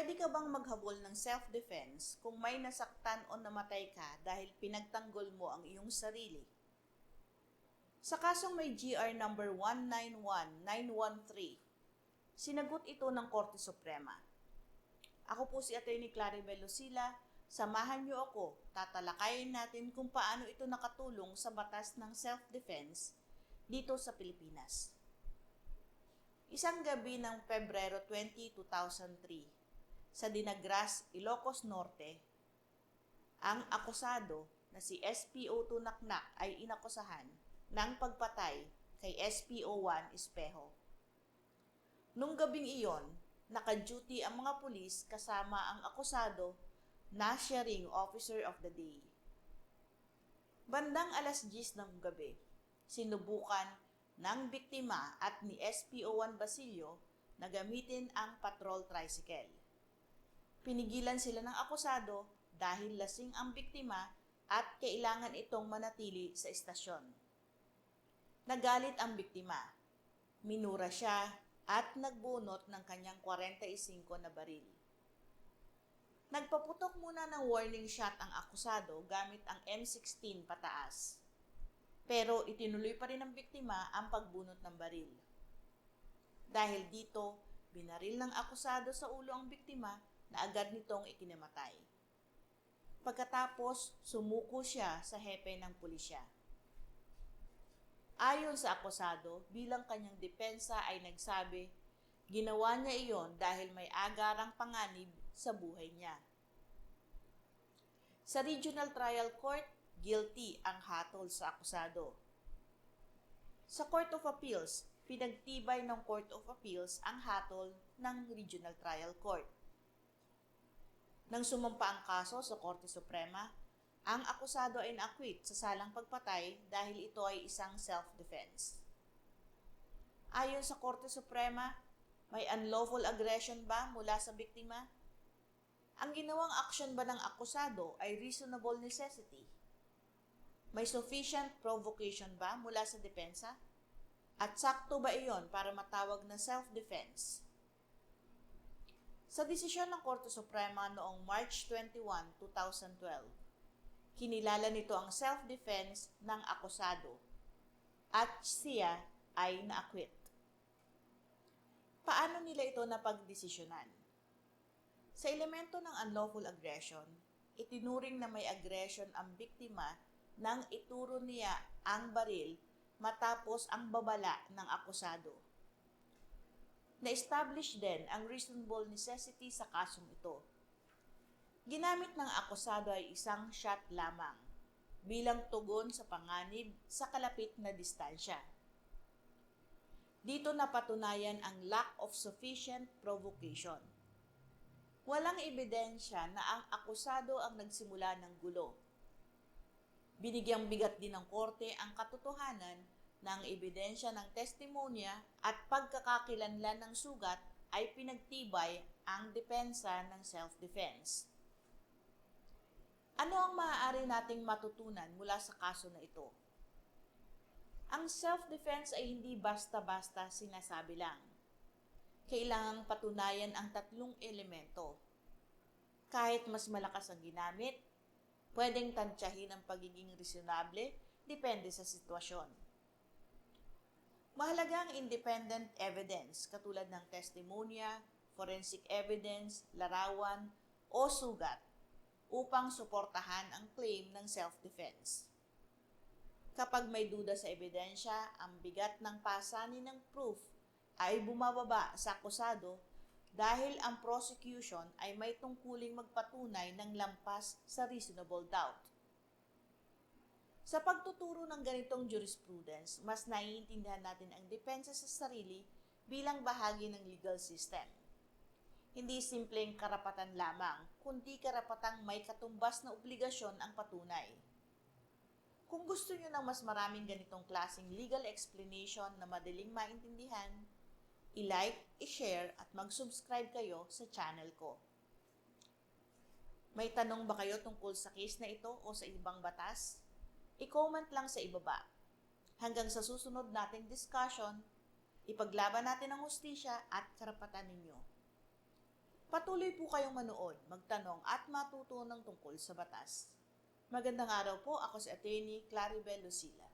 Pwede ka bang maghabol ng self-defense kung may nasaktan o namatay ka dahil pinagtanggol mo ang iyong sarili? Sa kasong may GR number 191913, sinagot ito ng Korte Suprema. Ako po si Atty. Claribel Lucila. Samahan niyo ako, tatalakayin natin kung paano ito nakatulong sa batas ng self-defense dito sa Pilipinas. Isang gabi ng Pebrero 20, 2003, sa Dinagras, Ilocos Norte, ang akusado na si SPO2 Naknak ay inakusahan ng pagpatay kay SPO1 Espejo. Nung gabing iyon, naka-duty ang mga pulis kasama ang akusado na siya ring officer of the day. Bandang alas 10 ng gabi, sinubukan ng biktima at ni SPO1 Basilio na gamitin ang patrol tricycle. Pinigilan sila ng akusado dahil lasing ang biktima at kailangan itong manatili sa istasyon. Nagalit ang biktima, minura siya at nagbunot ng kanyang 45 na baril. Nagpaputok muna ng warning shot ang akusado gamit ang M16 pataas. Pero itinuloy pa rin ng biktima ang pagbunot ng baril. Dahil dito, binaril ng akusado sa ulo ang biktima na agad nitong ikinamatay. Pagkatapos, sumuko siya sa hepe ng pulisya. Ayon sa akusado, bilang kanyang depensa ay nagsabi, ginawa niya iyon dahil may agarang panganib sa buhay niya. Sa Regional Trial Court, guilty ang hatol sa akusado. Sa Court of Appeals, pinagtibay ng Court of Appeals ang hatol ng Regional Trial Court. Nang sumampa ang kaso sa Korte Suprema, ang akusado ay na-acquit sa salang pagpatay dahil ito ay isang self-defense. Ayon sa Korte Suprema, may unlawful aggression ba mula sa biktima? Ang ginawang aksyon ba ng akusado ay reasonable necessity? May sufficient provocation ba mula sa depensa? At sakto ba iyon para matawag na self-defense? Sa desisyon ng Korte Suprema noong March 21, 2012, kinilala nito ang self-defense ng akusado at siya ay na-acquit. Paano nila ito napagdesisyonan? Sa elemento ng unlawful aggression, itinuring na may aggression ang biktima nang ituro niya ang baril matapos ang babala ng akusado. Na-establish din ang reasonable necessity sa kasong ito. Ginamit ng akusado ay isang shot lamang bilang tugon sa panganib sa kalapit na distansya. Dito napatunayan ang lack of sufficient provocation. Walang ebidensya na ang akusado ang nagsimula ng gulo. Binigyang bigat din ng korte ang katotohanan ng ebidensya ng testimonya at pagkakakilanlan ng sugat ay pinagtibay ang depensa ng self-defense. Ano ang maaari nating matutunan mula sa kaso na ito? Ang self-defense ay hindi basta-basta sinasabi lang. Kailangang patunayan ang tatlong elemento. Kahit mas malakas ang ginamit, pwedeng tantyahin ang pagiging reasonable, depende sa sitwasyon. Mahalaga ang independent evidence katulad ng testimonya, forensic evidence, larawan, o sugat upang suportahan ang claim ng self-defense. Kapag may duda sa ebidensya, ang bigat ng pasanin ng proof ay bumababa sa akusado dahil ang prosecution ay may tungkuling magpatunay ng lampas sa reasonable doubt. Sa pagtuturo ng ganitong jurisprudence, mas naiintindihan natin ang depensa sa sarili bilang bahagi ng legal system. Hindi simpleng karapatan lamang, kundi karapatang may katumbas na obligasyon ang patunay. Kung gusto nyo ng mas maraming ganitong klaseng legal explanation na madaling maintindihan, i-like, i-share at mag-subscribe kayo sa channel ko. May tanong ba kayo tungkol sa case na ito o sa ibang batas? I-comment lang sa ibaba. Hanggang sa susunod nating discussion, ipaglaban natin ang hustisya at karapatan ninyo. Patuloy po kayong manood, magtanong at matuto ng tungkol sa batas. Magandang araw po, ako si Atty. Claribel Lucila.